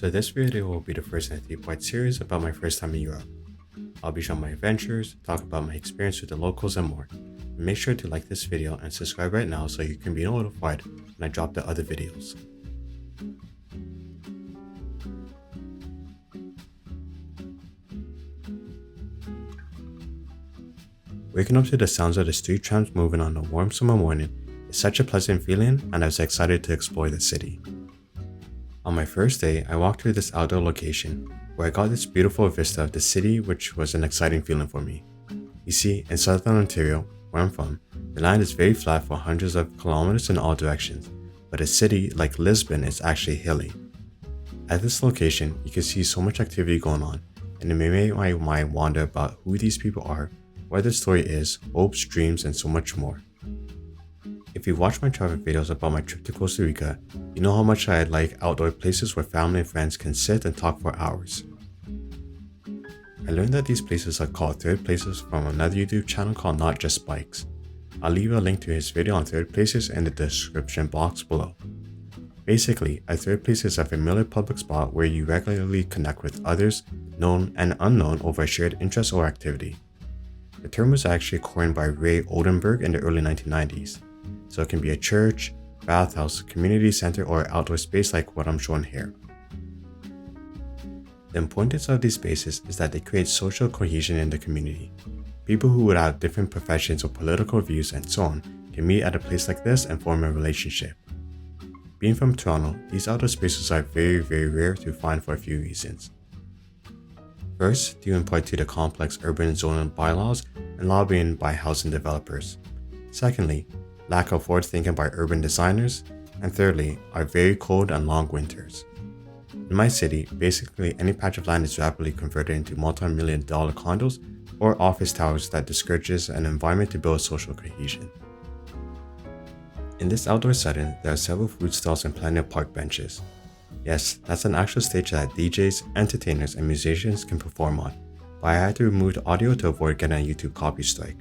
So this video will be the first in a 3-part series about my first time in Europe. I'll be sharing my adventures, talk about my experience with the locals and more. And make sure to like this video and subscribe right now so you can be notified when I drop the other videos. Waking up to the sounds of the street trams moving on a warm summer morning is such a pleasant feeling, and I was excited to explore the city. On my first day, I walked through this outdoor location where I got this beautiful vista of the city, which was an exciting feeling for me. You see, in southern Ontario, where I'm from, the land is very flat for hundreds of kilometers in all directions, but a city like Lisbon is actually hilly. At this location, you can see so much activity going on, and it may make my mind wander about who these people are, what their story is, hopes, dreams, and so much more. If you watch my travel videos about my trip to Costa Rica, you know how much I like outdoor places where family and friends can sit and talk for hours. I learned that these places are called third places from another YouTube channel called Not Just Bikes. I'll leave a link to his video on third places in the description box below. Basically, a third place is a familiar public spot where you regularly connect with others, known and unknown, over a shared interest or activity. The term was actually coined by Ray Oldenburg in the early 1990s. So it can be a church, bathhouse, community center, or outdoor space like what I'm showing here. The importance of these spaces is that they create social cohesion in the community. People who would have different professions or political views and so on can meet at a place like this and form a relationship. Being from Toronto, these outdoor spaces are very rare to find for a few reasons. First, due in part to the complex urban zoning bylaws and lobbying by housing developers. Secondly, lack of forward thinking by urban designers, and thirdly, our very cold and long winters. In my city, basically any patch of land is rapidly converted into multi-million-dollar condos or office towers that discourages an environment to build social cohesion. In this outdoor setting, there are several food stalls and plenty of park benches. Yes, that's an actual stage that DJs, entertainers, and musicians can perform on, but I had to remove the audio to avoid getting a YouTube copy strike.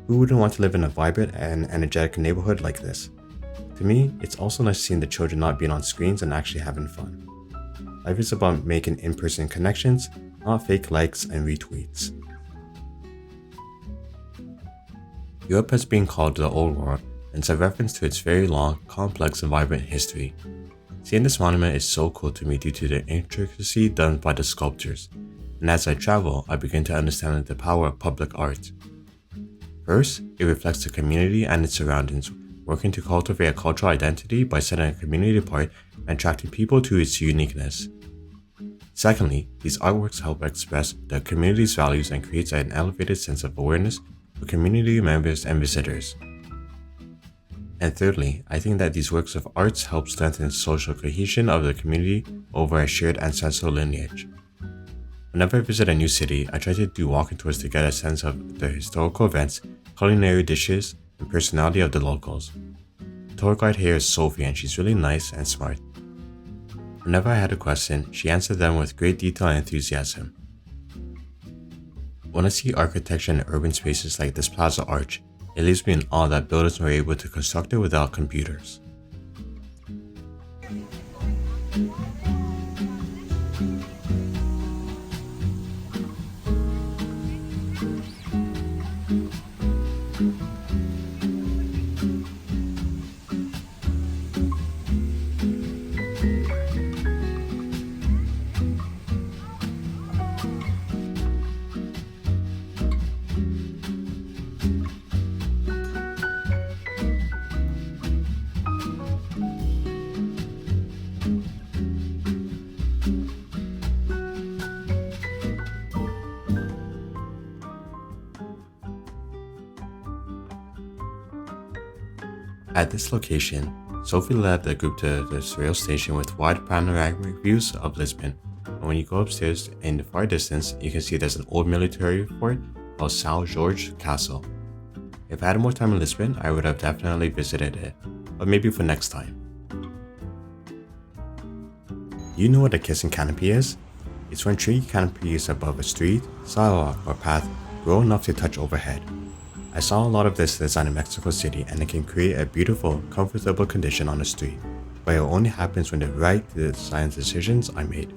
Who wouldn't want to live in a vibrant and energetic neighborhood like this? To me, it's also nice seeing the children not being on screens and actually having fun. Life is about making in-person connections, not fake likes and retweets. Europe has been called the Old World, and it's a reference to its very long, complex, and vibrant history. Seeing this monument is so cool to me due to the intricacy done by the sculptures, and as I travel, I begin to understand the power of public art. First, it reflects the community and its surroundings, working to cultivate a cultural identity by setting a community apart and attracting people to its uniqueness. Secondly, these artworks help express the community's values and create an elevated sense of awareness for community members and visitors. And thirdly, I think that these works of arts help strengthen social cohesion of the community over a shared ancestral lineage. Whenever I visit a new city, I try to do walking tours to get a sense of the historical events, culinary dishes, and personality of the locals. The tour guide here is Sophie, and she's really nice and smart. Whenever I had a question, she answered them with great detail and enthusiasm. When I see architecture in urban spaces like this Plaza Arch, it leaves me in awe that builders were able to construct it without computers. At this location, Sophie led the group to the rail station with wide panoramic views of Lisbon, and when you go upstairs in the far distance, you can see there's an old military fort called São Jorge Castle. If I had more time in Lisbon, I would have definitely visited it, but maybe for next time. You know what a kissing canopy is? It's when tree canopies above a street, sidewalk, or path grow enough to touch overhead. I saw a lot of this design in Mexico City, and it can create a beautiful, comfortable condition on the street. but it only happens when the right design decisions are made.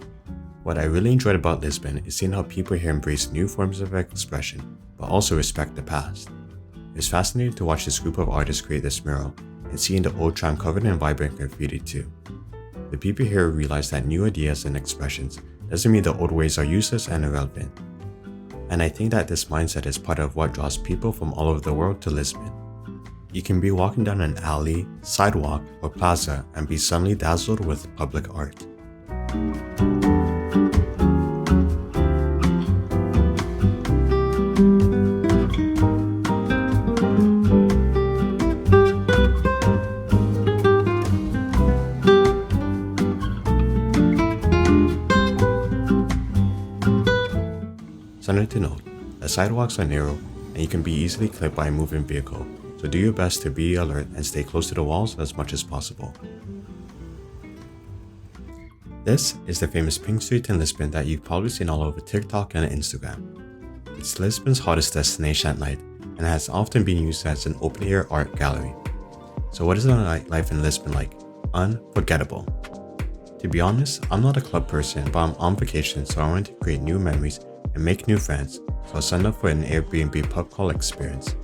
What I really enjoyed about Lisbon is seeing how people here embrace new forms of expression, but also respect the past. It was fascinating to watch this group of artists create this mural, and seeing the old tram covered in vibrant graffiti too. The people here realize that new ideas and expressions doesn't mean the old ways are useless and irrelevant. And I think that this mindset is part of what draws people from all over the world to Lisbon. You can be walking down an alley, sidewalk, or plaza and be suddenly dazzled with public art. Something to note, the sidewalks are narrow and you can be easily clipped by a moving vehicle, so do your best to be alert and stay close to the walls as much as possible. This is the famous Pink Street in Lisbon that you've probably seen all over TikTok and Instagram. It's Lisbon's hottest destination at night and has often been used as an open-air art gallery. So what is the nightlife in Lisbon like? Unforgettable. To be honest, I'm not a club person, but I'm on vacation, so I wanted to create new memories and make new friends, so I signed up for an Airbnb pub crawl experience.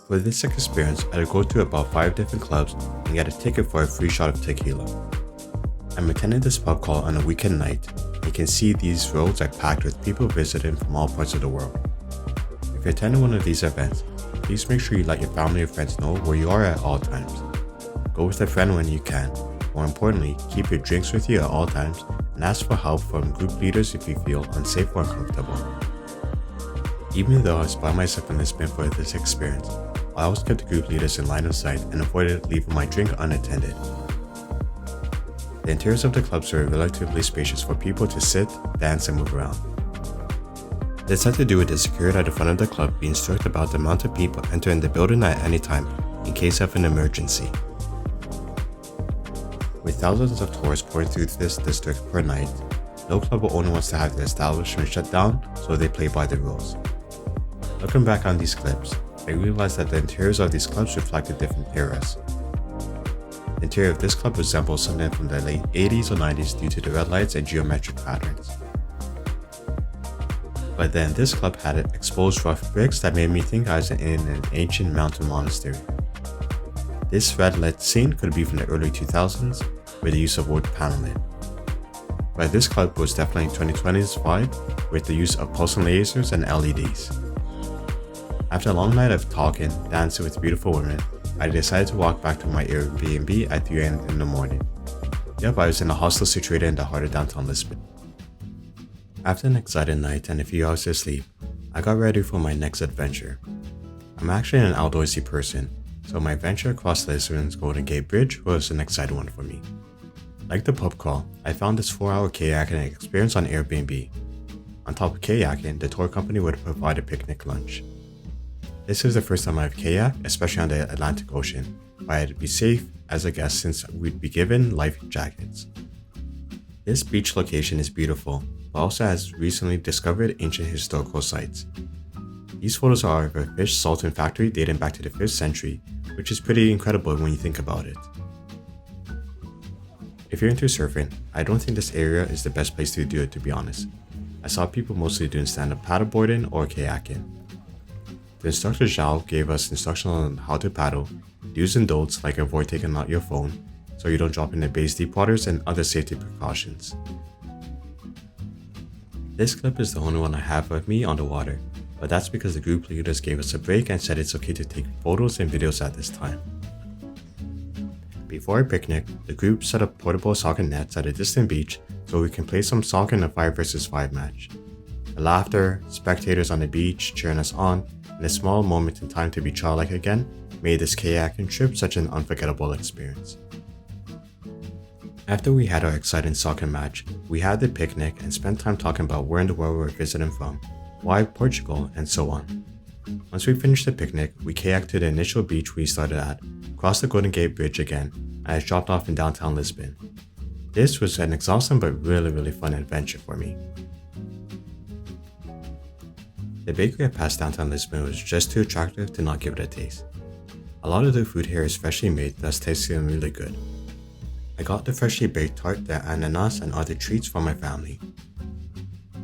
For this experience, I'd go to about 5 different clubs and get a ticket for a free shot of tequila. I'm attending this pub crawl on a weekend night. You can see these roads are packed with people visiting from all parts of the world. If you're attending one of these events, please make sure you let your family or friends know where you are at all times. Go with a friend when you can. More importantly, keep your drinks with you at all times and ask for help from group leaders if you feel unsafe or uncomfortable. Even though I was by myself in Lisbon for this experience, I always kept the group leaders in line of sight and avoided leaving my drink unattended. The interiors of the clubs were relatively spacious for people to sit, dance, and move around. This had to do with the security at the front of the club being strict about the amount of people entering the building at any time in case of an emergency. With thousands of tourists pouring through this district per night, no club owner wants to have the establishment shut down, so they play by the rules. Looking back on these clips, I realized that the interiors of these clubs reflected different eras. The interior of this club resembles something from the late 80s or 90s due to the red lights and geometric patterns. But then this club had exposed rough bricks that made me think I was in an ancient mountain monastery. This red lit scene could be from the early 2000s with the use of wood paneling. But this club was definitely 2020's vibe with the use of pulsing lasers and LEDs. After a long night of talking, dancing with beautiful women, I decided to walk back to my Airbnb at 3 a.m. in the morning. Yep, I was in a hostel situated in the heart of downtown Lisbon. After an exciting night and a few hours of sleep, I got ready for my next adventure. I'm actually an outdoorsy person, so my venture across Lisbon's Golden Gate Bridge was an exciting one for me. Like the pub crawl, I found this 4-hour kayaking experience on Airbnb. On top of kayaking, the tour company would provide a picnic lunch. This is the first time I've kayaked, especially on the Atlantic Ocean, but I had to be safe as a guest since we'd be given life jackets. This beach location is beautiful, but also has recently discovered ancient historical sites. These photos are of a fish salting factory dating back to the 5th century, which is pretty incredible when you think about it. If you're into surfing, I don't think this area is the best place to do it, to be honest. I saw people mostly doing stand-up paddleboarding or kayaking. The instructor Zhao gave us instruction on how to paddle, do's and don'ts like avoid taking out your phone so you don't drop in the bay's deep waters and other safety precautions. This clip is the only one I have of me on the water, but that's because the group leaders gave us a break and said it's okay to take photos and videos at this time. Before our picnic, the group set up portable soccer nets at a distant beach so we can play some soccer in a 5 vs 5 match. The laughter, spectators on the beach cheering us on, and a small moment in time to be childlike again made this kayaking trip such an unforgettable experience. After we had our exciting soccer match, we had the picnic and spent time talking about where in the world we were visiting from, why Portugal, and so on. Once we finished the picnic, we kayaked to the initial beach we started at, crossed the Golden Gate Bridge again, and I was dropped off in downtown Lisbon. This was an exhausting but really fun adventure for me. The bakery I passed downtown Lisbon was just too attractive to not give it a taste. A lot of the food here is freshly made, thus tasting really good. I got the freshly baked tart, the ananas, and other treats for my family.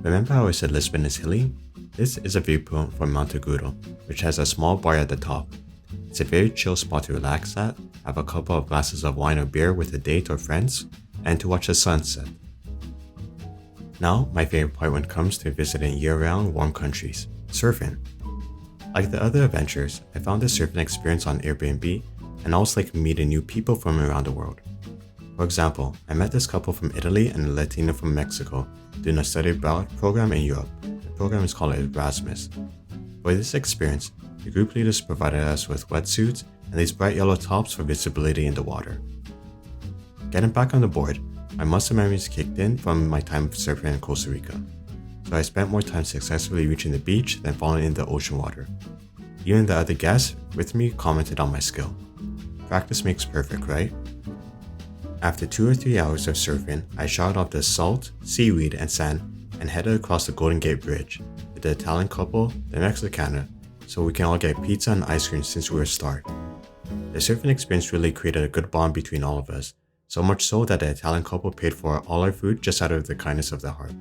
Remember how I said Lisbon is hilly? This is a viewpoint from Monte Agudo, which has a small bar at the top. It's a very chill spot to relax at, have a couple of glasses of wine or beer with a date or friends, and to watch the sunset. Now, my favorite part when it comes to visiting year-round warm countries, surfing. Like the other adventures, I found the surfing experience on Airbnb, and also like meeting new people from around the world. For example, I met this couple from Italy and a Latino from Mexico doing a study abroad program in Europe. The program is called Erasmus. For this experience, the group leaders provided us with wetsuits and these bright yellow tops for visibility in the water. Getting back on the board, my muscle memories kicked in from my time surfing in Costa Rica, so I spent more time successfully reaching the beach than falling in the ocean water. Even the other guests with me commented on my skill. Practice makes perfect, right? After 2 or 3 hours of surfing, I shot off the salt, seaweed, and sand and headed across the Golden Gate Bridge with the Italian couple, the Mexicana, so we can all get pizza and ice cream since we were starved. The surfing experience really created a good bond between all of us, so much so that the Italian couple paid for all our food just out of the kindness of their heart.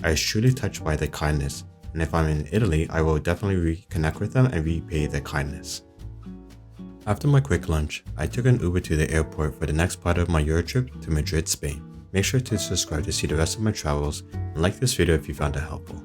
I was truly touched by their kindness, and if I'm in Italy, I will definitely reconnect with them and repay their kindness. After my quick lunch, I took an Uber to the airport for the next part of my EuroTrip to Madrid, Spain. Make sure to subscribe to see the rest of my travels and like this video if you found it helpful.